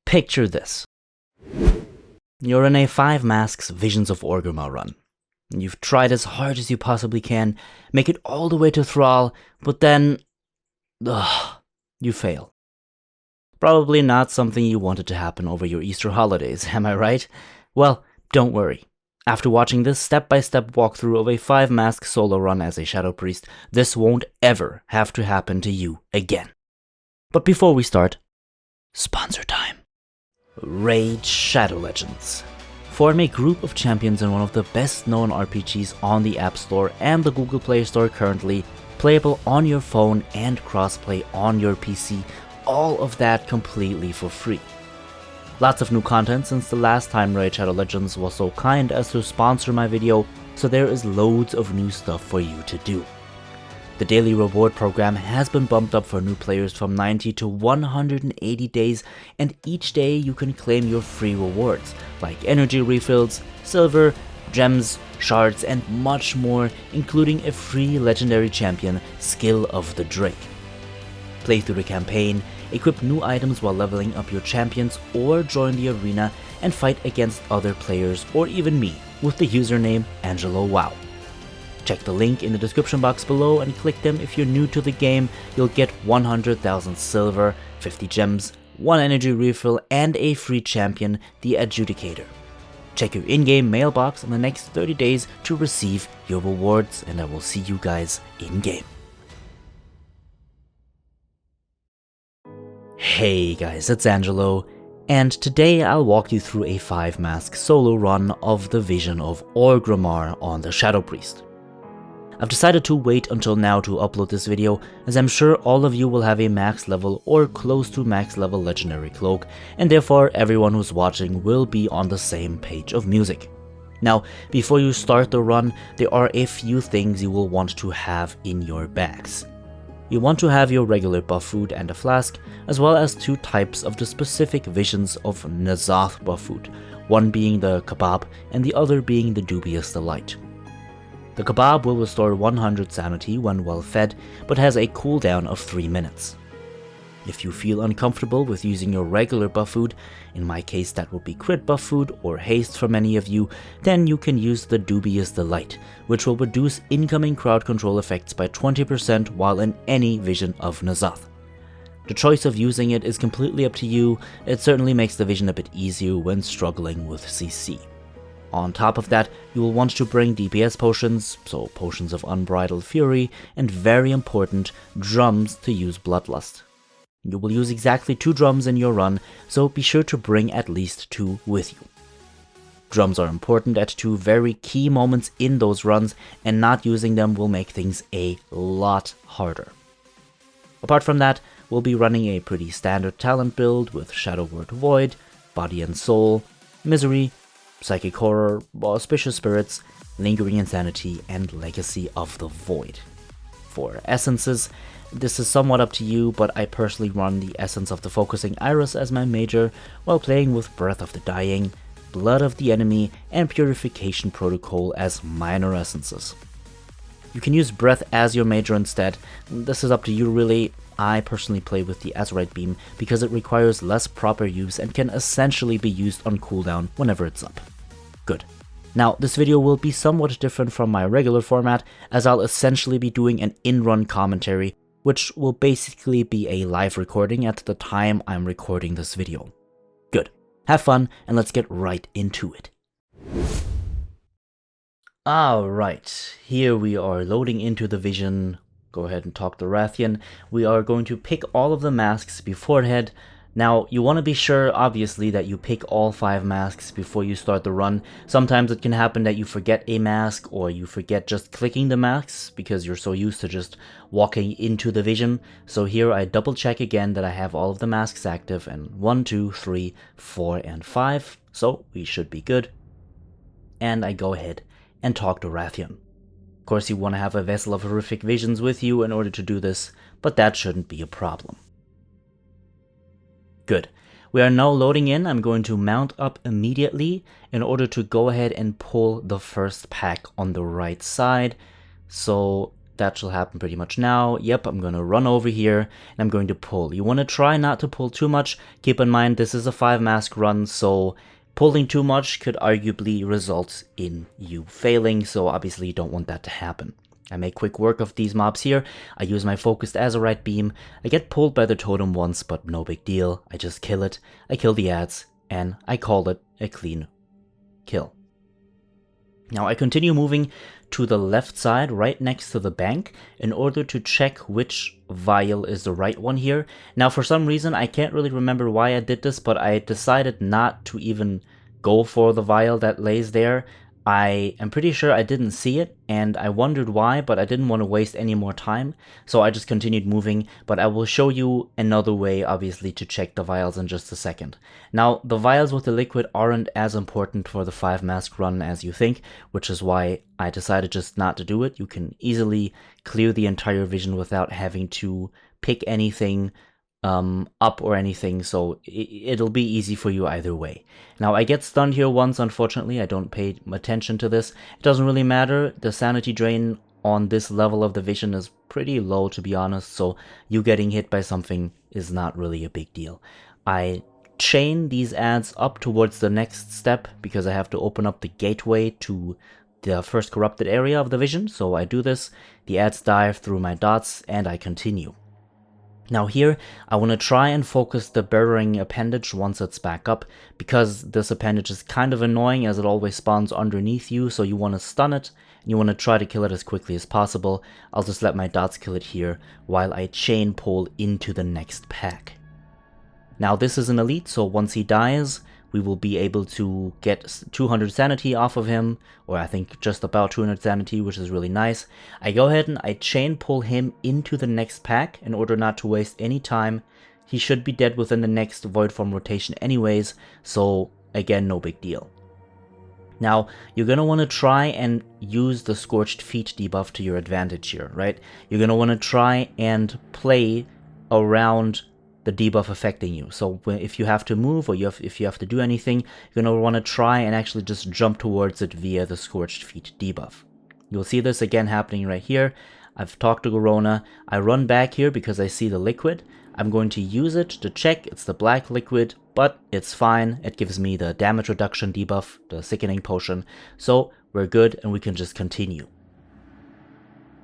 Picture this. You're in a 5 masks Visions of Orgrimmar run. You've tried as hard as you possibly can, make it all the way to Thrall, but then... you fail. Probably not something you wanted to happen over your Easter holidays, am I right? Well, don't worry. After watching this step-by-step walkthrough of a 5 mask solo run as a Shadow Priest, this won't ever have to happen to you again. But before we start, sponsor time. Raid Shadow Legends. Form a group of champions in one of the best known RPGs on the App Store and the Google Play Store currently, playable on your phone and crossplay on your PC, all of that completely for free. Lots of new content since the last time Raid Shadow Legends was so kind as to sponsor my video, so there is loads of new stuff for you to do. The daily reward program has been bumped up for new players from 90 to 180 days, and each day you can claim your free rewards, like energy refills, silver, gems, shards, and much more, including a free legendary champion, Skill of the Drake. Play through the campaign, equip new items while leveling up your champions, or join the arena and fight against other players or even me with the username AngeloWow. Check the link in the description box below and click them if you're new to the game. You'll get 100,000 silver, 50 gems, 1 energy refill, and a free champion, the Adjudicator. Check your in-game mailbox in the next 30 days to receive your rewards, and I will see you guys in-game. Hey guys, it's Angelo, and today I'll walk you through a 5 mask solo run of the Vision of Orgrimmar on the Shadow Priest. I've decided to wait until now to upload this video, as I'm sure all of you will have a max level or close to max level legendary cloak, and therefore everyone who's watching will be on the same page of music. Now, before you start the run, there are a few things you will want to have in your bags. You want to have your regular buff food and a flask, as well as 2 types of the specific Visions of N'Zoth buff food, one being the kebab and the other being the dubious delight. The kebab will restore 100 sanity when well fed, but has a cooldown of 3 minutes. If you feel uncomfortable with using your regular buff food, in my case that would be crit buff food or haste for many of you, then you can use the dubious delight, which will reduce incoming crowd control effects by 20% while in any Vision of N'Zoth. The choice of using it is completely up to you. It certainly makes the vision a bit easier when struggling with CC. On top of that, you will want to bring DPS potions, so potions of unbridled fury, and very important, drums to use bloodlust. You will use exactly 2 drums in your run, so be sure to bring at least 2 with you. Drums are important at 2 very key moments in those runs, and not using them will make things a lot harder. Apart from that, we'll be running a pretty standard talent build with Shadow Word Void, Body and Soul, Misery, Psychic Horror, Auspicious Spirits, Lingering Insanity, and Legacy of the Void. For essences, this is somewhat up to you, but I personally run the Essence of the Focusing Iris as my major, while playing with Breath of the Dying, Blood of the Enemy, and Purification Protocol as minor essences. You can use Breath as your major instead. This is up to you really. I personally play with the Azurite Beam because it requires less proper use and can essentially be used on cooldown whenever it's up. Good. Now, this video will be somewhat different from my regular format, as I'll essentially be doing an in-run commentary, which will basically be a live recording at the time I'm recording this video. Good. Have fun, and let's get right into it. Alright, here we are loading into the Vision. Go ahead and talk to Rathian. We are going to pick all of the masks beforehand. Now, you want to be sure, obviously, that you pick all 5 masks before you start the run. Sometimes it can happen that you forget a mask, or you forget just clicking the masks, because you're so used to just walking into the Vision. So here I double check again that I have all of the masks active, and 1, 2, 3, 4, and 5. So we should be good. And I go ahead and talk to Rathian. Of course, you want to have a Vessel of Horrific Visions with you in order to do this, but that shouldn't be a problem. Good. We are now loading in. I'm going to mount up immediately in order to go ahead and pull the first pack on the right side. So that shall happen pretty much now. Yep, I'm going to run over here and I'm going to pull. You want to try not to pull too much. Keep in mind this is a 5-mask run, so pulling too much could arguably result in you failing, so obviously you don't want that to happen. I make quick work of these mobs here. I use my focused azurite beam. I get pulled by the totem once, but no big deal. I just kill it. I kill the ads, and I call it a clean kill. Now I continue moving to the left side, right next to the bank, in order to check which vial is the right one here. Now for some reason, I can't really remember why I did this, but I decided not to even go for the vial that lays there. I am pretty sure I didn't see it, and I wondered why, but I didn't want to waste any more time, so I just continued moving, but I will show you another way, obviously, to check the vials in just a second. Now, the vials with the liquid aren't as important for the 5-mask run as you think, which is why I decided just not to do it. You can easily clear the entire vision without having to pick anything up or anything, so it'll be easy for you either way. Now I get stunned here once, unfortunately. I don't pay attention to this. It doesn't really matter. The sanity drain on this level of the vision is pretty low, to be honest, so you getting hit by something is not really a big deal. I chain these ads up towards the next step because I have to open up the gateway to the first corrupted area of the vision, so I do this. The ads dive through my dots and I continue. Now here, I want to try and focus the burrowing appendage once it's back up, because this appendage is kind of annoying as it always spawns underneath you, so you want to stun it, and you want to try to kill it as quickly as possible. I'll just let my dots kill it here, while I chain pull into the next pack. Now this is an elite, so once he dies, we will be able to get 200 sanity off of him, or I think just about 200 sanity, which is really nice. I go ahead and I chain pull him into the next pack in order not to waste any time. He should be dead within the next void form rotation anyways, so again, no big deal. Now, you're going to want to try and use the Scorched Feet debuff to your advantage here, right? You're going to want to try and play around the debuff affecting you. So if you have to move or if you have to do anything, you're going to want to try and actually just jump towards it via the Scorched Feet debuff. You'll see this again happening right here. I've talked to Gorona. I run back here because I see the liquid. I'm going to use it to check. It's the black liquid, but it's fine. It gives me the damage reduction debuff, the sickening potion. So we're good and we can just continue.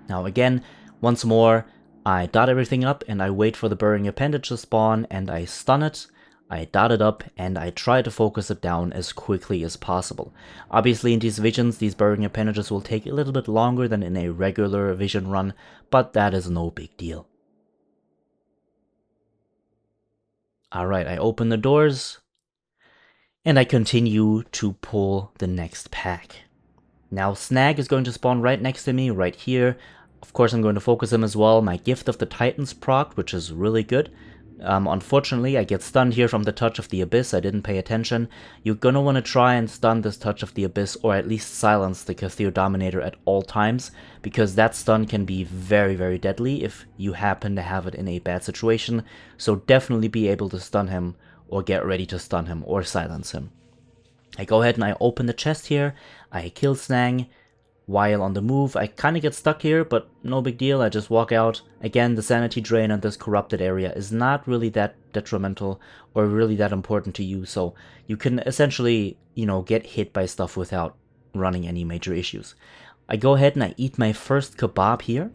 Now again, once more, I dot everything up and I wait for the burrowing appendage to spawn and I stun it. I dot it up and I try to focus it down as quickly as possible. Obviously in these visions, these burrowing appendages will take a little bit longer than in a regular vision run, but that is no big deal. Alright, I open the doors and I continue to pull the next pack. Now Snag is going to spawn right next to me, right here. Of course, I'm going to focus him as well. My Gift of the Titans proc, which is really good. Unfortunately, I get stunned here from the Touch of the Abyss. I didn't pay attention. You're going to want to try and stun this Touch of the Abyss, or at least silence the Cathir Dominator at all times, because that stun can be very, very deadly if you happen to have it in a bad situation. So definitely be able to stun him, or get ready to stun him, or silence him. I go ahead and I open the chest here. I kill Snang. While on the move, I kind of get stuck here, but no big deal, I just walk out. Again, the sanity drain on this corrupted area is not really that detrimental or really that important to you, so you can essentially, get hit by stuff without running any major issues. I go ahead and I eat my first kebab here,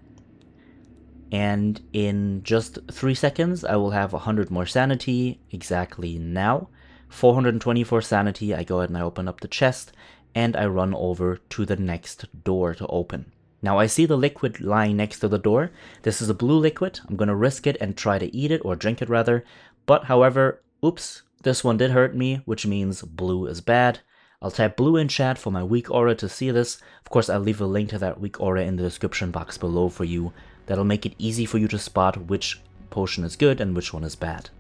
and in just 3 seconds, I will have 100 more sanity, exactly now. 424 sanity, I go ahead and I open up the chest, and I run over to the next door to open. Now I see the liquid lying next to the door. This is a blue liquid. I'm going to risk it and try to eat it, or drink it rather. But however, oops, this one did hurt me, which means blue is bad. I'll type blue in chat for my weak aura to see this. Of course, I'll leave a link to that weak aura in the description box below for you. That'll make it easy for you to spot which potion is good and which one is bad.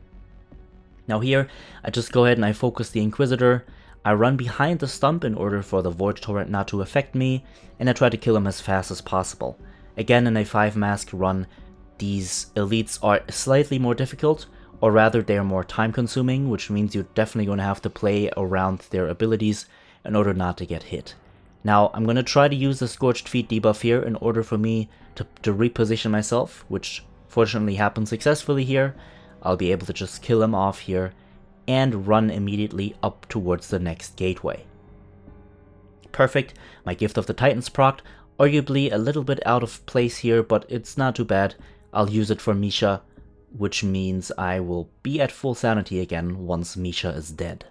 Now here, I just go ahead and I focus the Inquisitor. I run behind the stump in order for the Void Torrent not to affect me, and I try to kill him as fast as possible. Again, in a 5-mask run, these elites are slightly more difficult, or rather they are more time consuming, which means you're definitely going to have to play around their abilities in order not to get hit. Now, I'm going to try to use the Scorched Feet debuff here in order for me to reposition myself, which fortunately happened successfully here. I'll be able to just kill him off here and run immediately up towards the next gateway. Perfect, my Gift of the Titans procced, arguably a little bit out of place here, but it's not too bad. I'll use it for Misha, which means I will be at full sanity again once Misha is dead.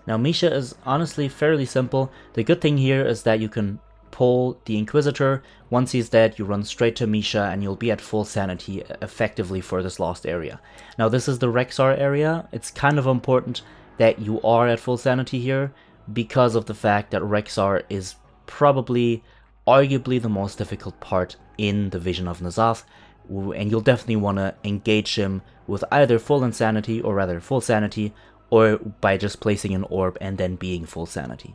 Now Misha is honestly fairly simple. The good thing here is that you can pull the Inquisitor. Once he's dead, you run straight to Misha and you'll be at full sanity effectively for this lost area. Now this is the Rexxar area. It's kind of important that you are at full sanity here because of the fact that Rexxar is probably, arguably the most difficult part in the Vision of N'Zoth, and you'll definitely want to engage him with either full insanity, or rather full sanity, or by just placing an orb and then being full sanity.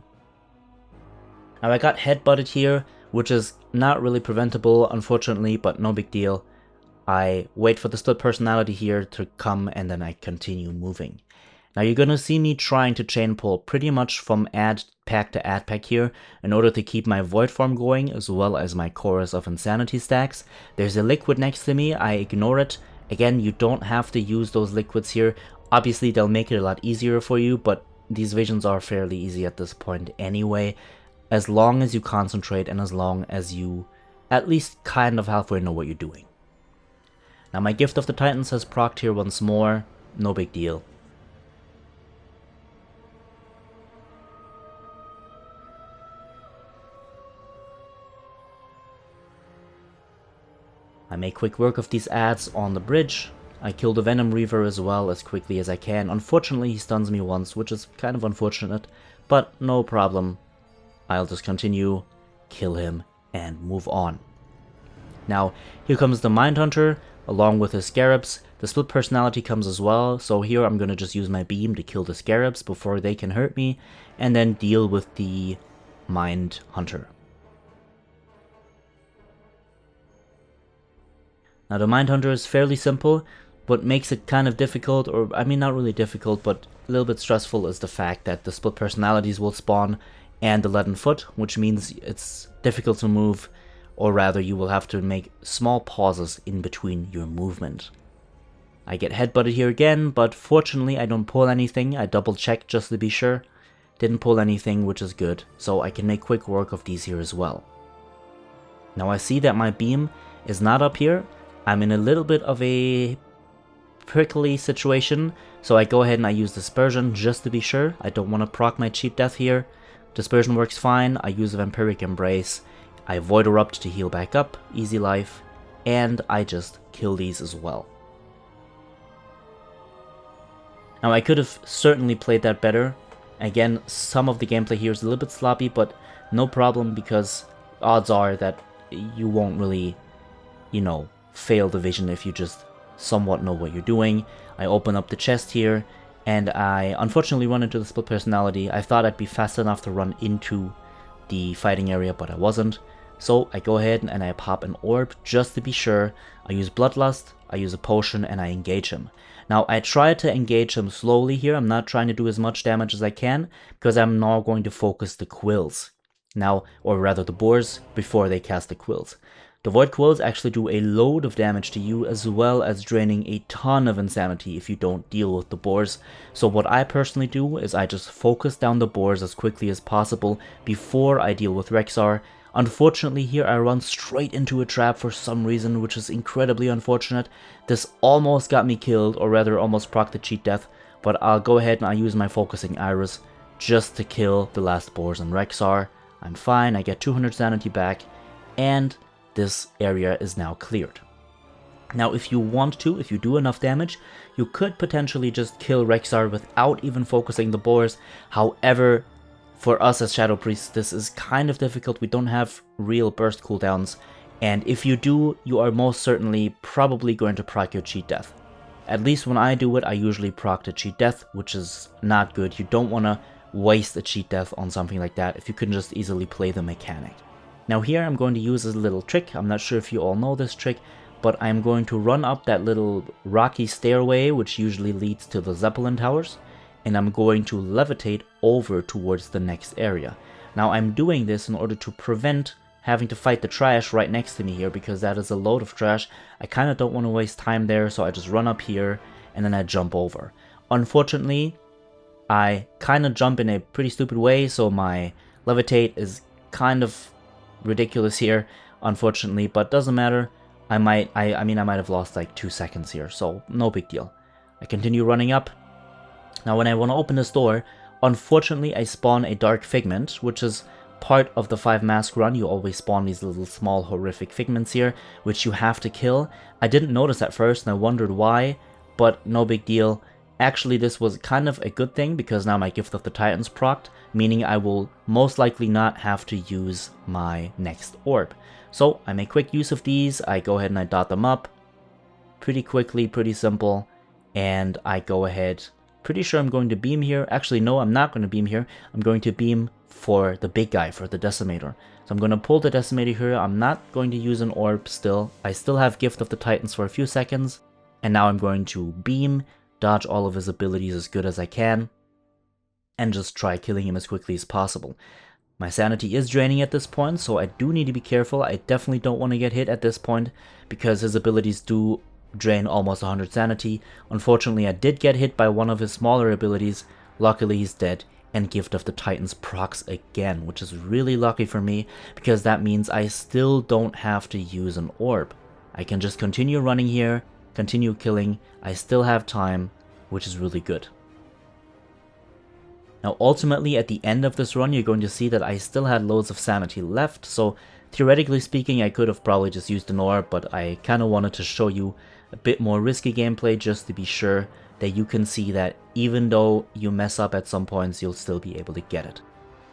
Now I got headbutted here, which is not really preventable unfortunately, but no big deal. I wait for the split personality here to come and then I continue moving. Now you're gonna see me trying to chain pull pretty much from ad pack to ad pack here in order to keep my void form going as well as my chorus of insanity stacks. There's a liquid next to me, I ignore it. Again, you don't have to use those liquids here. Obviously they'll make it a lot easier for you, but these visions are fairly easy at this point anyway, as long as you concentrate and as long as you at least kind of halfway know what you're doing. Now my Gift of the Titans has procced here once more, no big deal. I make quick work of these ads on the bridge. I kill the Venom Reaver as well as quickly as I can. Unfortunately, he stuns me once, which is kind of unfortunate, but no problem. I'll just continue, kill him, and move on. Now, here comes the Mindhunter, along with his Scarabs. The split personality comes as well, so here I'm going to just use my beam to kill the Scarabs before they can hurt me, and then deal with the Mindhunter. Now the Mindhunter is fairly simple. What makes it kind of difficult, or I mean not really difficult, but a little bit stressful, is the fact that the split personalities will spawn and the leaden foot, which means it's difficult to move, or rather you will have to make small pauses in between your movement. I get headbutted here again, but fortunately I don't pull anything. I double checked just to be sure. Didn't pull anything, which is good, so I can make quick work of these here as well. Now I see that my beam is not up here. I'm in a little bit of a prickly situation, so I go ahead and I use Dispersion just to be sure. I don't want to proc my cheap death here. Dispersion works fine. I use a Vampiric Embrace. I Void Erupt to heal back up, easy life, and I just kill these as well. Now I could have certainly played that better. Again, some of the gameplay here is a little bit sloppy, but no problem because odds are that you won't really, you know, fail the vision if you just somewhat know what you're doing. I open up the chest here, and I unfortunately run into the split personality. I thought I'd be fast enough to run into the fighting area, but I wasn't. So I go ahead and I pop an orb just to be sure. I use Bloodlust, I use a potion, and I engage him. Now I try to engage him slowly here. I'm not trying to do as much damage as I can, because I'm now going to focus the quills. Now, or rather the boars, before they cast the quills. The Void Quills actually do a load of damage to you, as well as draining a ton of insanity if you don't deal with the boars. So what I personally do is I just focus down the boars as quickly as possible before I deal with Rexxar. Unfortunately here I run straight into a trap for some reason, which is incredibly unfortunate. This almost got me killed, or rather almost procced the cheat death, but I'll go ahead and I use my Focusing Iris just to kill the last boars and Rexxar. I'm fine, I get 200 sanity back, and this area is now cleared. Now if you want to, if you do enough damage, you could potentially just kill Rexxar without even focusing the boars. However, for us as Shadow Priests, this is kind of difficult. We don't have real burst cooldowns, and if you do, you are most certainly probably going to proc your cheat death. At least when I do it, I usually proc the cheat death, which is not good. You don't want to waste a cheat death on something like that if you can just easily play the mechanic. Now here I'm going to use a little trick. I'm not sure if you all know this trick, but I'm going to run up that little rocky stairway which usually leads to the Zeppelin towers, and I'm going to levitate over towards the next area. Now I'm doing this in order to prevent having to fight the trash right next to me here, because that is a load of trash. I kind of don't want to waste time there, so I just run up here and then I jump over. Unfortunately, I kind of jump in a pretty stupid way, so my levitate is kind of ridiculous here, unfortunately, but doesn't matter. I might have lost like 2 seconds here, so no big deal. I continue running up. Now when I want to open this door, unfortunately I spawn a dark figment, which is part of the 5 mask run. You always spawn these little small horrific figments here, which you have to kill. I didn't notice at first and I wondered why, but no big deal. Actually, this was kind of a good thing, because now my Gift of the Titans procced, meaning I will most likely not have to use my next orb. So I make quick use of these, I go ahead and I dot them up pretty quickly, pretty simple, and I go ahead, pretty sure I'm going to beam here. Actually, no, I'm not going to beam here. I'm going to beam for the big guy, for the Decimator. So I'm going to pull the Decimator here. I'm not going to use an orb still. I still have Gift of the Titans for a few seconds, and now I'm going to beam, dodge all of his abilities as good as I can, and just try killing him as quickly as possible. My sanity is draining at this point, so I do need to be careful. I definitely don't want to get hit at this point, because his abilities do drain almost 100 sanity. Unfortunately, I did get hit by one of his smaller abilities. Luckily, he's dead, and Gift of the Titans procs again, which is really lucky for me, because that means I still don't have to use an orb. I can just continue running here, continue killing. I still have time, which is really good. Now ultimately at the end of this run, you're going to see that I still had loads of sanity left, so theoretically speaking I could have probably just used an orb, but I kind of wanted to show you a bit more risky gameplay just to be sure that you can see that even though you mess up at some points, you'll still be able to get it.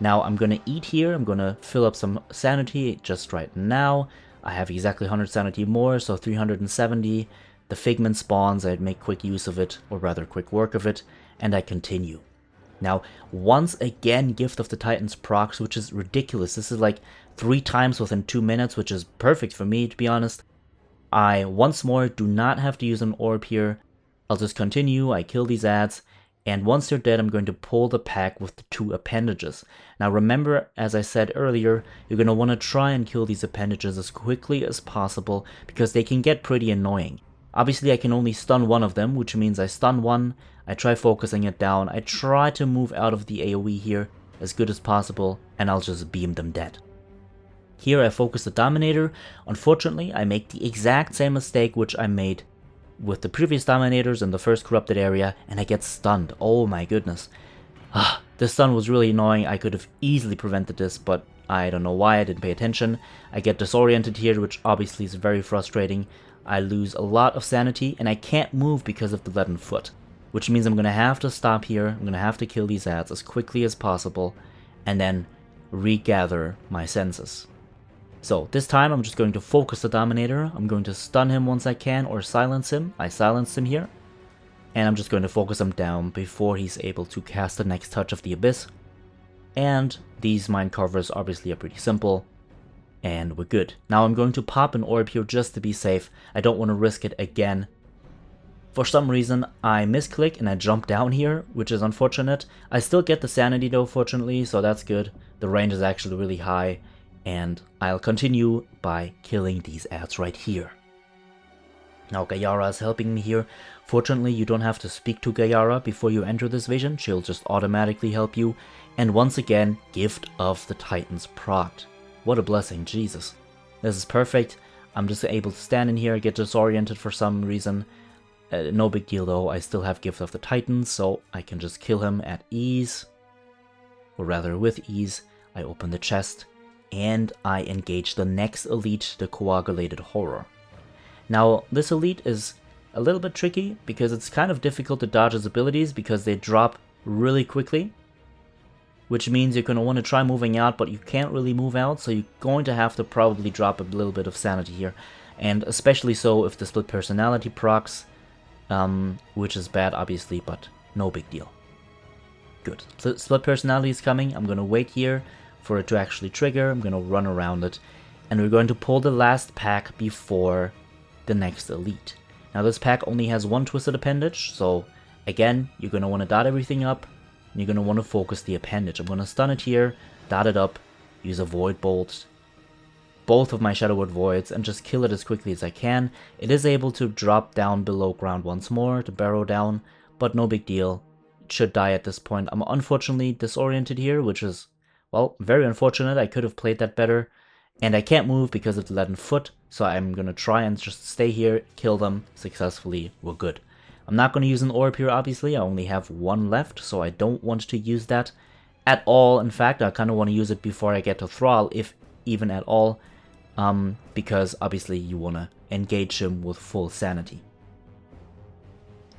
Now I'm going to eat here, I'm going to fill up some sanity just right now. I have exactly 100 sanity more, so 370. The figment spawns, I'd make quick use of it, or rather quick work of it, and I continue. Now, once again, Gift of the Titans procs, which is ridiculous. This is like 3 times within 2 minutes, which is perfect for me, to be honest. I, once more, do not have to use an orb here. I'll just continue, I kill these ads, and once they're dead, I'm going to pull the pack with the 2 appendages. Now remember, as I said earlier, you're going to want to try and kill these appendages as quickly as possible, because they can get pretty annoying. Obviously, I can only stun one of them, which means I stun one, I try focusing it down, I try to move out of the AoE here as good as possible, and I'll just beam them dead. Here I focus the Dominator. Unfortunately, I make the exact same mistake which I made with the previous Dominators in the first corrupted area, and I get stunned. Oh my goodness. This stun was really annoying. I could have easily prevented this, but I don't know why I didn't pay attention. I get disoriented here, which obviously is very frustrating. I lose a lot of sanity, and I can't move because of the leaden foot, which means I'm going to have to stop here. I'm going to have to kill these ads as quickly as possible, and then regather my senses. So this time I'm just going to focus the Dominator. I'm going to stun him once I can, or silence him. I silenced him here, and I'm just going to focus him down before he's able to cast the next touch of the Abyss. And these mind covers obviously are pretty simple. And we're good. Now I'm going to pop an orb here just to be safe. I don't want to risk it again. For some reason, I misclick and I jump down here, which is unfortunate. I still get the sanity though, fortunately, so that's good. The range is actually really high, and I'll continue by killing these ads right here. Now Gayara is helping me here. Fortunately, you don't have to speak to Gayara before you enter this vision. She'll just automatically help you. And once again, Gift of the Titans procced. What a blessing, Jesus. This is perfect. I'm just able to stand in here, get disoriented for some reason. No big deal though, I still have Gift of the Titans, so I can just kill him at ease. Or rather with ease. I open the chest, and I engage the next elite, the Coagulated Horror. Now, this elite is a little bit tricky, because it's kind of difficult to dodge his abilities, because they drop really quickly. Which means you're going to want to try moving out, but you can't really move out, so you're going to have to probably drop a little bit of sanity here. And especially so if the split personality procs, which is bad obviously, but no big deal. Good. Split personality is coming. I'm going to wait here for it to actually trigger. I'm going to run around it, and we're going to pull the last pack before the next elite. Now this pack only has one twisted appendage, so again, you're going to want to dot everything up, and you're going to want to focus the appendage. I'm going to stun it here, dot it up, use a Void Bolt, both of my Shadow Word Voids, and just kill it as quickly as I can. It is able to drop down below ground once more, to barrow down, but no big deal. It should die at this point. I'm unfortunately disoriented here, which is, well, very unfortunate. I could have played that better. And I can't move because of the leaden foot, so I'm going to try and just stay here, kill them successfully, we're good. I'm not going to use an orb here, obviously. I only have one left, so I don't want to use that at all. In fact, I kind of want to use it before I get to Thrall, if even at all, because obviously you want to engage him with full sanity.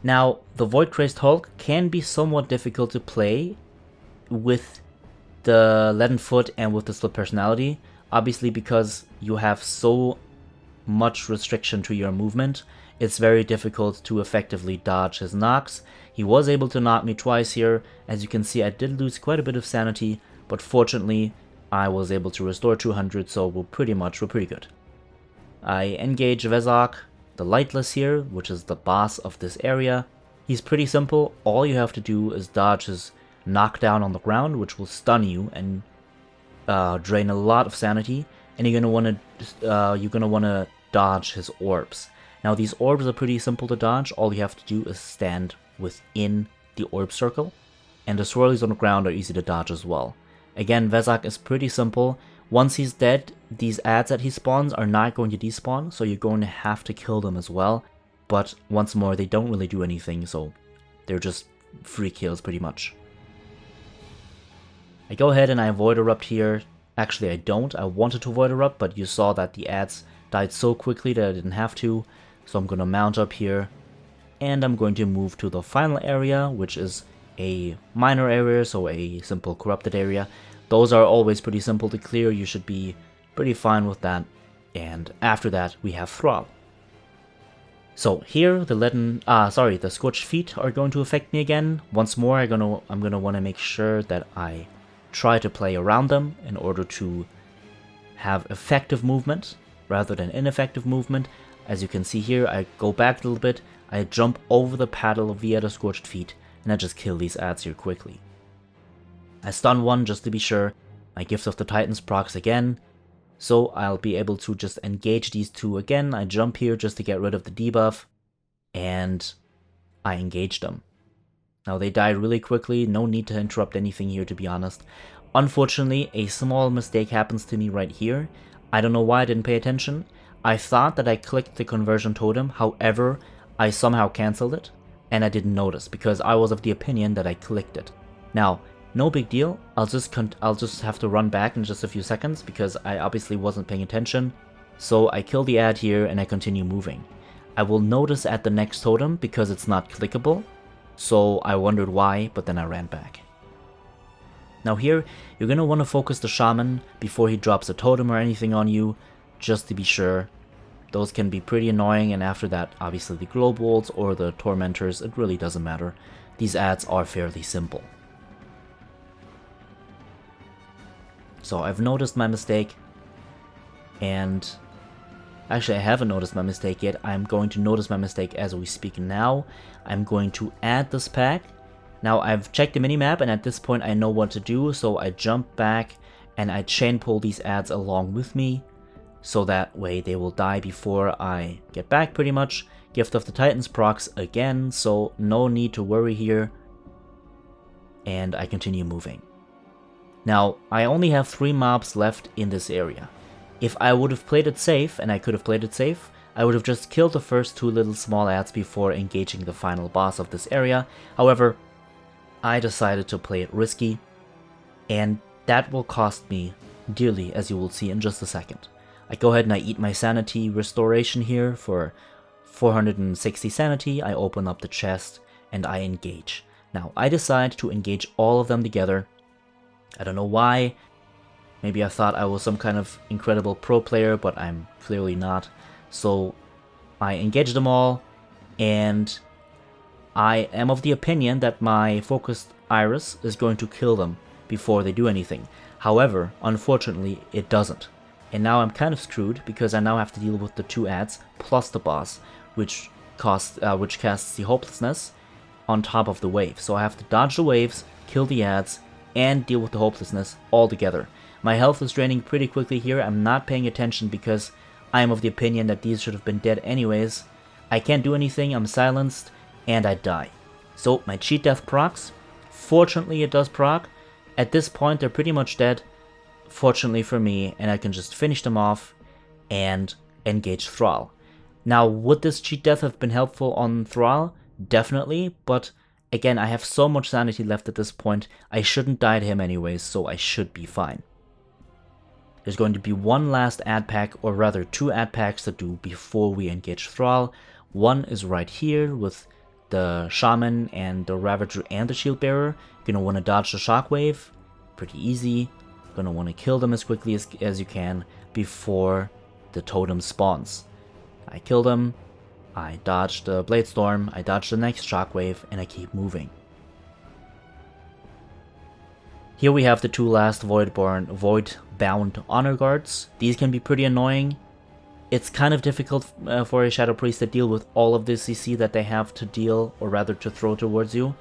Now, the Void Crazed Hulk can be somewhat difficult to play with the leaden foot and with the split personality. Obviously, because you have so much restriction to your movement, it's very difficult to effectively dodge his knocks. He was able to knock me twice here. As you can see, I did lose quite a bit of sanity, but fortunately, I was able to restore 200, so we're pretty good. I engage Vezok, the Lightless here, which is the boss of this area. He's pretty simple. All you have to do is dodge his knockdown on the ground, which will stun you and drain a lot of sanity, and you're gonna wanna dodge his orbs. Now these orbs are pretty simple to dodge. All you have to do is stand within the orb circle, and the swirlies on the ground are easy to dodge as well. Again, Vezok is pretty simple. Once he's dead, these adds that he spawns are not going to despawn, so you're going to have to kill them as well. But once more, they don't really do anything, so they're just free kills pretty much. I go ahead and I Void Erupt here. Actually, I don't. I wanted to Void Erupt, but you saw that the adds died so quickly that I didn't have to. So I'm going to mount up here, and I'm going to move to the final area, which is a minor area, so a simple corrupted area. Those are always pretty simple to clear. You should be pretty fine with that. And after that, we have Thrall. So here, the Scorched Feet are going to affect me again. Once more, I'm gonna want to make sure that I try to play around them in order to have effective movement rather than ineffective movement. As you can see here, I go back a little bit, I jump over the paddle via the Scorched Feet, and I just kill these adds here quickly. I stun one just to be sure. My Gift of the Titans procs again, so I'll be able to just engage these two again. I jump here just to get rid of the debuff, and I engage them. Now they died really quickly, no need to interrupt anything here, to be honest. Unfortunately, a small mistake happens to me right here. I don't know why I didn't pay attention. I thought that I clicked the conversion totem, however, I somehow cancelled it, and I didn't notice, because I was of the opinion that I clicked it. Now, no big deal, I'll just have to run back in just a few seconds, because I obviously wasn't paying attention. So I kill the ad here, and I continue moving. I will notice at the next totem, because it's not clickable. So I wondered why, but then I ran back. Now here, you're going to want to focus the Shaman before he drops a totem or anything on you, just to be sure. Those can be pretty annoying, and after that, obviously the Glow Bolts or the Tormentors, it really doesn't matter. These adds are fairly simple. So I've noticed my mistake, and actually I haven't noticed my mistake yet. I'm going to notice my mistake as we speak now. I'm going to add this pack. Now I've checked the minimap, and at this point I know what to do, so I jump back and I chain pull these adds along with me, so that way they will die before I get back pretty much. Gift of the Titans procs again, so no need to worry here. And I continue moving. Now, I only have 3 mobs left in this area. If I would have played it safe, and I could have played it safe, I would have just killed the first 2 little small adds before engaging the final boss of this area. However, I decided to play it risky, and that will cost me dearly, as you will see in just a second. I go ahead and I eat my sanity restoration here for 460 sanity. I open up the chest and I engage. Now, I decide to engage all of them together. I don't know why. Maybe I thought I was some kind of incredible pro player, but I'm clearly not. So I engage them all, and I am of the opinion that my focused iris is going to kill them before they do anything. However, unfortunately, it doesn't. And now I'm kind of screwed because I now have to deal with the 2 adds plus the boss, which casts the hopelessness on top of the wave. So I have to dodge the waves, kill the adds, and deal with the hopelessness all together. My health is draining pretty quickly here. I'm not paying attention because I am of the opinion that these should have been dead anyways. I can't do anything, I'm silenced, and I die. So my cheat death procs. Fortunately it does proc. At this point they're pretty much dead, fortunately for me, and I can just finish them off and engage Thrall. Now, would this cheat death have been helpful on Thrall? Definitely, but again, I have so much sanity left at this point, I shouldn't die to him anyways, so I should be fine. There's going to be one last ad pack, or rather 2 ad packs to do before we engage Thrall. One is right here with the Shaman and the Ravager and the Shield Bearer. You're gonna want to dodge the Shockwave, pretty easy. Gonna want to kill them as quickly as you can before the totem spawns. I kill them, I dodge the Blade Storm, I dodge the next Shockwave, and I keep moving. Here we have the 2 last Void-bound Honor Guards. These can be pretty annoying. It's kind of difficult for a Shadow Priest to deal with all of the CC that they have to deal, or rather to throw towards you,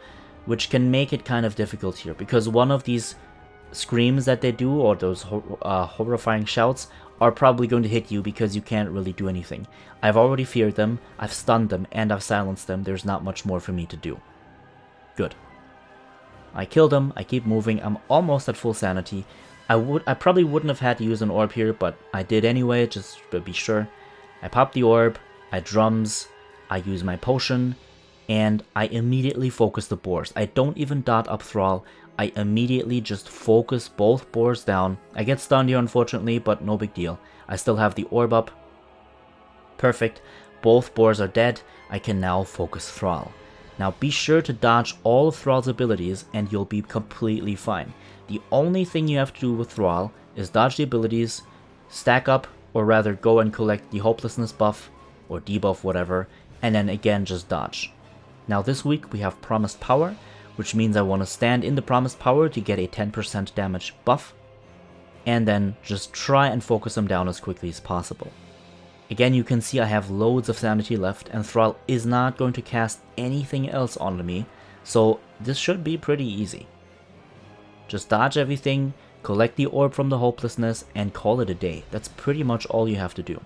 which can make it kind of difficult here, because one of these screams that they do, or those horrifying shouts, are probably going to hit you because you can't really do anything. I've already feared them, I've stunned them, and I've silenced them. There's not much more for me to do. Good. I killed them, I keep moving, I'm almost at full sanity. I probably wouldn't have had to use an orb here, but I did anyway, just to be sure. I pop the orb, I drums, I use my potion, and I immediately focus the boars. I don't even dot up Thrall, I immediately just focus both boars down. I get stunned here unfortunately, but no big deal. I still have the orb up. Perfect, both boars are dead, I can now focus Thrall. Now be sure to dodge all of Thrall's abilities and you'll be completely fine. The only thing you have to do with Thrall is dodge the abilities, stack up, or rather go and collect the hopelessness buff, or debuff, whatever, and then again just dodge. Now this week we have Promised Power, which means I want to stand in the Promised Power to get a 10% damage buff, and then just try and focus them down as quickly as possible. Again, you can see I have loads of sanity left, and Thrall is not going to cast anything else onto me, so this should be pretty easy. Just dodge everything, collect the orb from the hopelessness, and call it a day. That's pretty much all you have to do.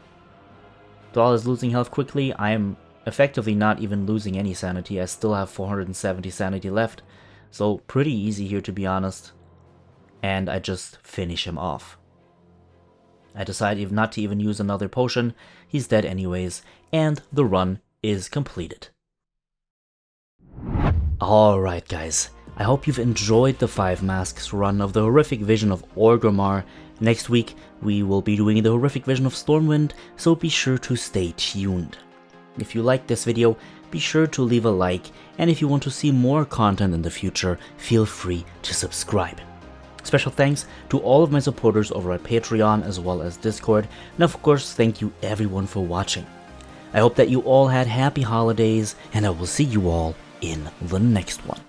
Thrall is losing health quickly. I am effectively not even losing any sanity. I still have 470 sanity left, so pretty easy here to be honest. And I just finish him off. I decide not to even use another potion. He's dead anyways, and the run is completed. Alright guys, I hope you've enjoyed the 5 masks run of the horrific Vision of Orgrimmar. Next week we will be doing the horrific Vision of Stormwind, so be sure to stay tuned. If you liked this video, be sure to leave a like, and if you want to see more content in the future, feel free to subscribe. Special thanks to all of my supporters over at Patreon as well as Discord, and of course thank you everyone for watching. I hope that you all had happy holidays, and I will see you all in the next one.